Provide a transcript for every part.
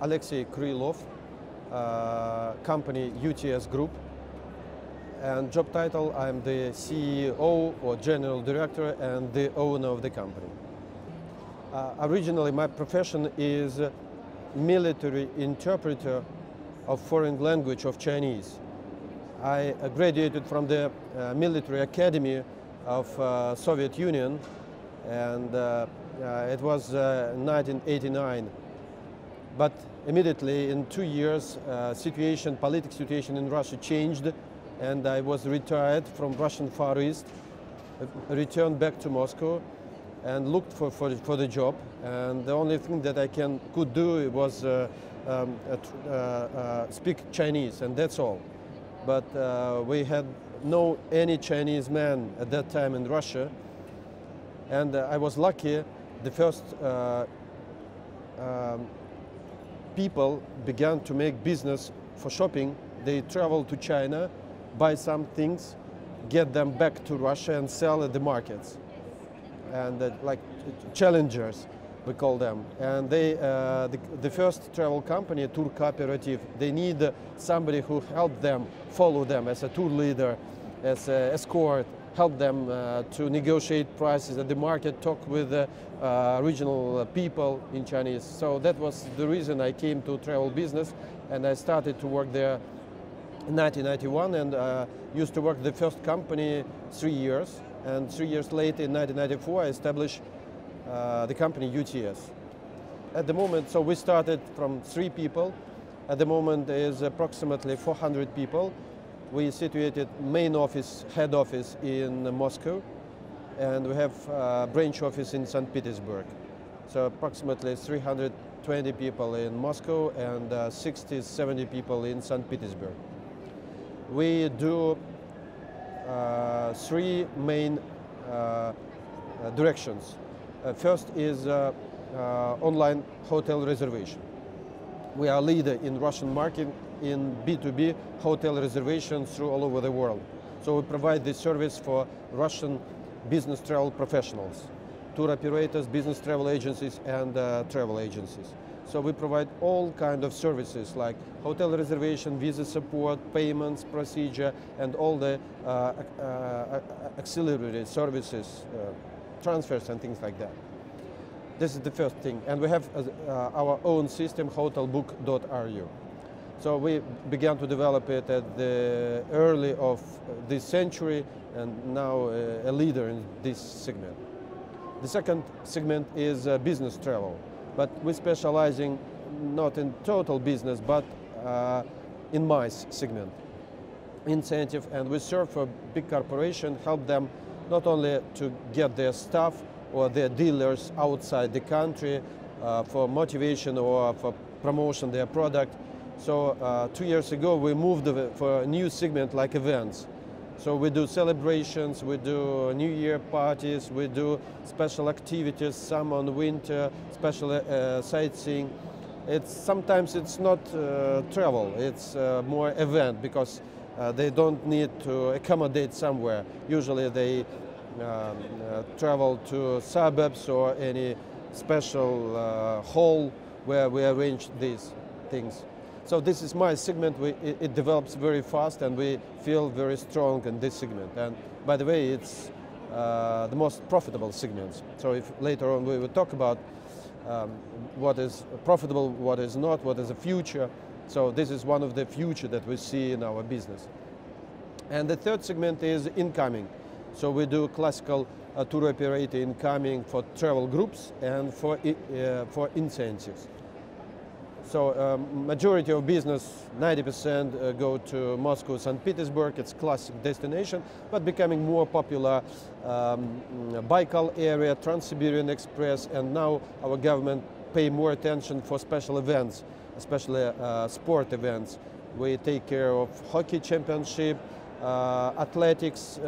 Alexey Krylov, company UTS Group, and job title I'm the CEO or General Director and the owner of the company. Originally my profession is military interpreter of foreign language of Chinese. I graduated from the military academy of Soviet Union, and it was 1989. But immediately in 2 years, political situation in Russia changed, and I was retired from Russian Far East, returned back to Moscow, and looked for the job. And the only thing that I could do was speak Chinese, and that's all. But we had no any Chinese man at that time in Russia, and I was lucky. The first people began to make business for shopping. They travel to China, buy some things, get them back to Russia and sell at the markets. And like challengers, we call them. And they, the first travel company, a tour cooperative, they need somebody who help them, follow them as a tour leader, as an escort, help them to negotiate prices at the market, talk with regional people in Chinese. So that was the reason I came to travel business, and I started to work there in 1991, and used to work the first company 3 years. And 3 years later, in 1994, I established the company UTS. At the moment, so we started from 3 people. At the moment, there is approximately 400 people. We situated main office, head office in Moscow, and we have a branch office in St. Petersburg. So approximately 320 people in Moscow and 60, 70 people in St. Petersburg. We do 3 main directions. First is online hotel reservation. We are leader in Russian market in B2B hotel reservations through all over the world. So we provide this service for Russian business travel professionals, tour operators, business travel agencies, and travel agencies. So we provide all kind of services like hotel reservation, visa support, payments, procedure, and all the auxiliary services, transfers and things like that. This is the first thing. And we have our own system, hotelbook.ru. So we began to develop it at the early of this century, and now a leader in this segment. The second segment is business travel. But we're specializing not in total business, but in MICE segment, incentive, and we serve for big corporation, help them not only to get their staff or their dealers outside the country for motivation or for promotion their product. So 2 years ago, we moved for a new segment like events. So we do celebrations, we do New Year parties, we do special activities, summer and winter, special sightseeing. Sometimes it's not travel, it's more event, because they don't need to accommodate somewhere. Usually they travel to suburbs or any special hall where we arrange these things. So this is my segment. It develops very fast, and we feel very strong in this segment. And by the way, it's the most profitable segments. So if later on we will talk about what is profitable, what is not, what is the future. So this is one of the future that we see in our business. And the third segment is incoming. So we do classical tour operator incoming for travel groups and for incentives. So majority of business, 90% go to Moscow, St. Petersburg. It's classic destination, but becoming more popular Baikal area, Trans-Siberian Express, and now our government pay more attention for special events, especially sport events. We take care of hockey championship, athletics,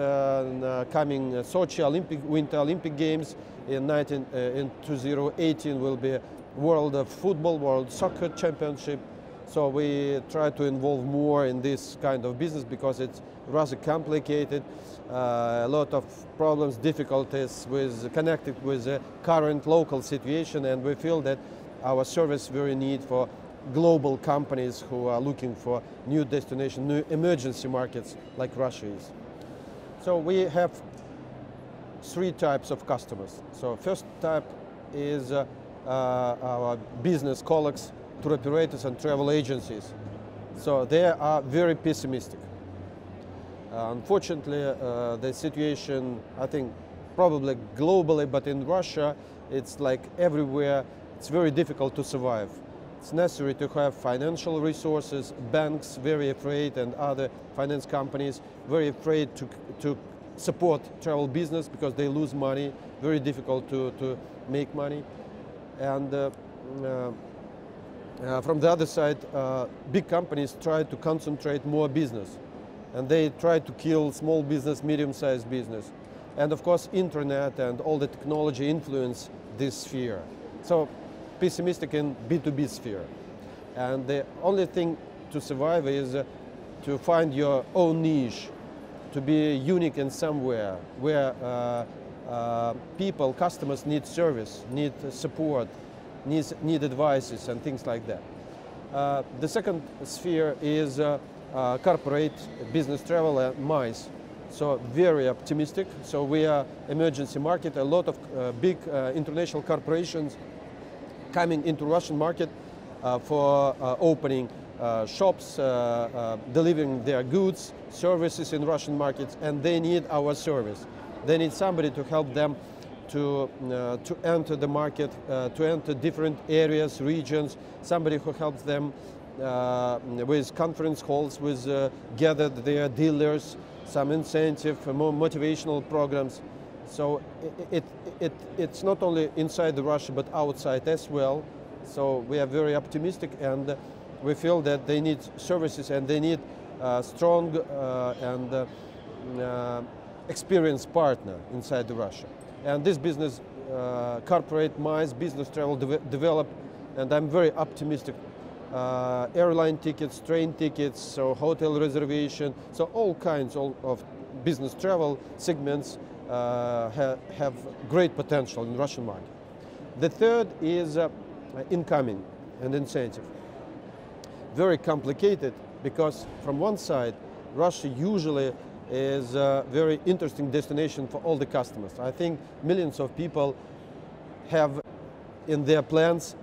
coming Sochi Winter Olympic Games in 2018 will be World Football, World Soccer Championship. So we try to involve more in this kind of business because it's rather complicated. A lot of problems, difficulties connected with the current local situation, and we feel that our service very need for global companies who are looking for new destination, new emergency markets like Russia is. So we have three types of customers. So first type is our business colleagues, tour operators and travel agencies. So they are very pessimistic. Unfortunately, the situation, I think, probably globally, but in Russia, it's like everywhere, it's very difficult to survive. It's necessary to have financial resources, banks very afraid, and other finance companies very afraid to support travel business because they lose money, very difficult to make money. And from the other side, big companies try to concentrate more business, and they try to kill small business, medium-sized business. And of course, internet and all the technology influence this sphere. So pessimistic in B2B sphere. And the only thing to survive is to find your own niche, to be unique in somewhere where people, customers need service, need support, need advices and things like that. The second sphere is corporate business travel and MICE. So very optimistic. So we are emergency market, a lot of big international corporations coming into Russian market for opening shops, delivering their goods, services in Russian markets, and they need our service. They need somebody to help them to enter the market, to enter different areas, regions, somebody who helps them with conference halls, with gathered their dealers, some incentive, more motivational programs. So it's not only inside Russia, but outside as well. So we are very optimistic, and we feel that they need services and they need a strong and experienced partner inside Russia. And this business, corporate MICE, business travel develop, and I'm very optimistic. Airline tickets, train tickets, so hotel reservation, so all kinds of business travel segments have great potential in Russian market. The third is incoming and incentive. Very complicated because from one side, Russia usually is a very interesting destination for all the customers. I think millions of people have in their plans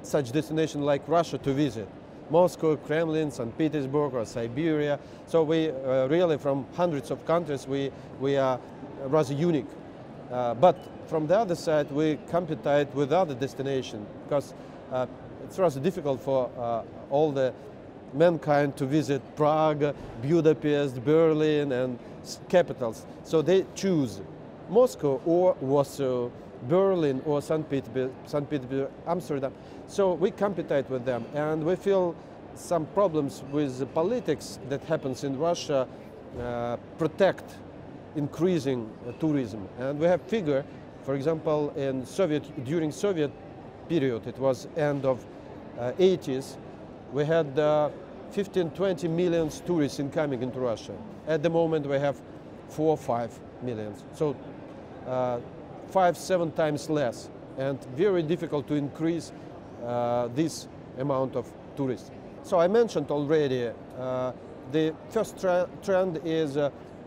such destination like Russia to visit. Moscow, Kremlin, St. Petersburg or Siberia. So we really from hundreds of countries we are rather unique. But from the other side we compete with other destinations because it's rather difficult for all the mankind to visit Prague, Budapest, Berlin and capitals. So they choose Moscow or Warsaw, Berlin or St. Petersburg, Amsterdam. So we compete with them, and we feel some problems with the politics that happens in Russia protect increasing tourism. And we have figure, for example, during Soviet period, it was end of 80s, we had 15-20 million tourists incoming into Russia. At the moment we have 4 or 5 million. So 5-7 times less, and very difficult to increase this amount of tourists. So I mentioned already the first trend is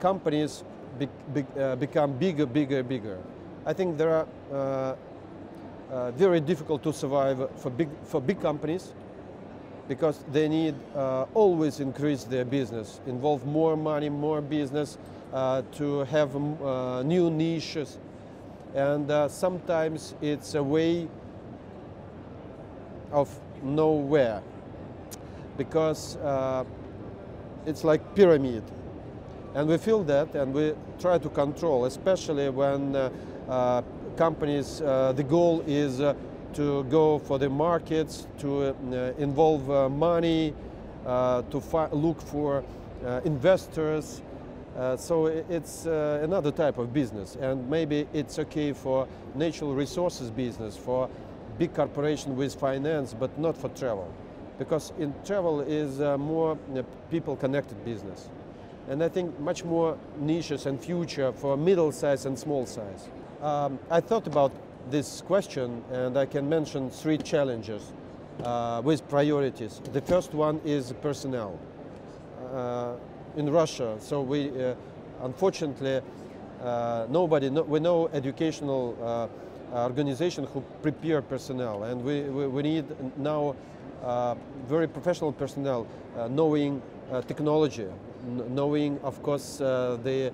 companies become bigger. I think there are very difficult to survive for big companies because they need always increase their business, involve more money, more business, to have new niches. And sometimes it's a way of nowhere because it's like pyramid. And we feel that and we try to control, especially when companies, the goal is to go for the markets, to involve money, to look for investors. So it's another type of business, and maybe it's okay for natural resources business, for big corporation with finance, but not for travel. Because in travel is more people-connected business. And I think much more niches and future for middle size and small size. I thought about this question, and I can mention 3 challenges. with priorities. The first one is personnel. In Russia, so we unfortunately we know educational organization who prepare personnel, and we need now very professional personnel, knowing technology, knowing of course the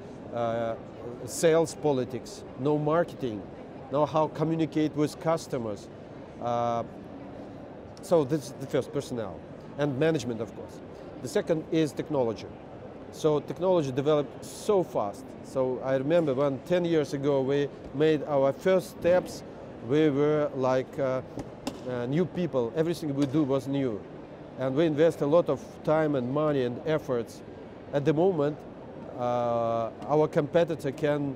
sales politics, know marketing, know how communicate with customers. So this is the first, personnel, and management of course. The second is technology. So technology developed so fast. So I remember when 10 years ago we made our first steps, we were like new people. Everything we do was new. And we invest a lot of time and money and efforts. At the moment, our competitor can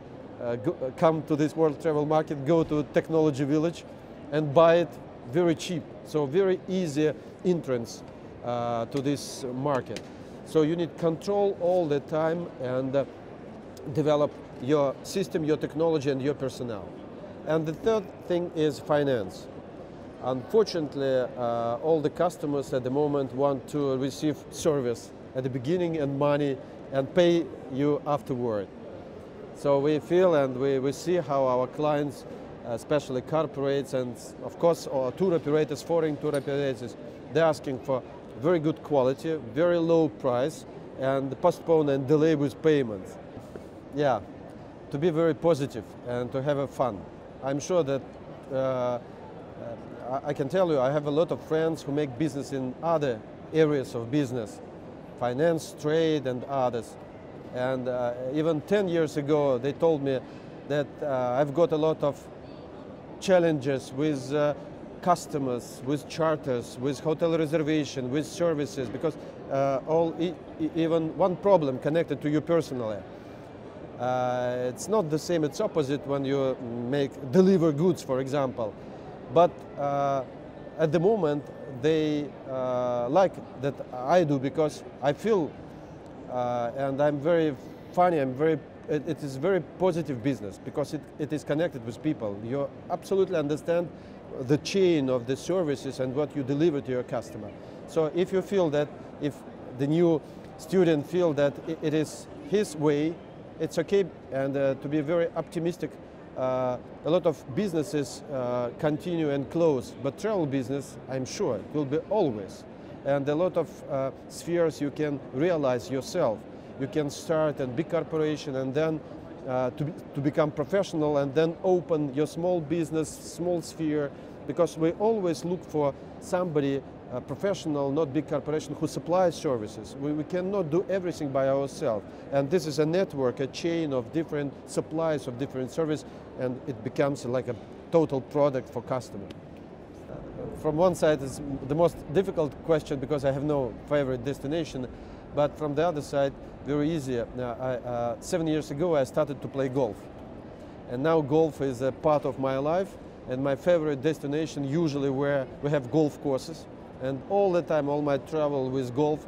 come to this world travel market, go to technology village and buy it very cheap. So very easy entrance to this market. So you need control all the time and develop your system, your technology, and your personnel. And the third thing is finance. Unfortunately, all the customers at the moment want to receive service at the beginning and money and pay you afterward. So we feel and we see how our clients, especially corporates and of course tour operators, foreign tour operators, they're asking for very good quality, very low price, and postpone and delay with payments. Yeah, to be very positive and to have a fun. I'm sure that I can tell you, I have a lot of friends who make business in other areas of business, finance, trade, and others. And even 10 years ago, they told me that I've got a lot of challenges with customers, with charters, with hotel reservation, with services, because even one problem connected to you personally. It's not the same, it's opposite when you deliver goods, for example. But at the moment, they like that I do because I feel, and I'm very funny, it is very positive business because it is connected with people. You absolutely understand the chain of the services and what you deliver to your customer. So if you feel that, if the new student feel that it is his way, it's okay, and to be very optimistic. A lot of businesses continue and close, but travel business, I'm sure, will be always. And a lot of spheres you can realize yourself. You can start a big corporation and then to become professional and then open your small business, small sphere, because we always look for somebody, professional, not big corporation, who supplies services. We cannot do everything by ourselves. And this is a network, a chain of different supplies of different services, and it becomes like a total product for customer. From one side, it's the most difficult question because I have no favorite destination, but from the other side, very easy. 7 years ago, I started to play golf. And now golf is a part of my life, and my favorite destination usually where we have golf courses. And all the time, all my travel with golf,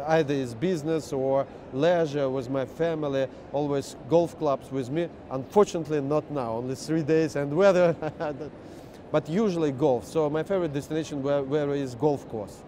either is business or leisure with my family, always golf clubs with me. Unfortunately, not now, only 3 days and weather, but usually golf. So my favorite destination where is golf course.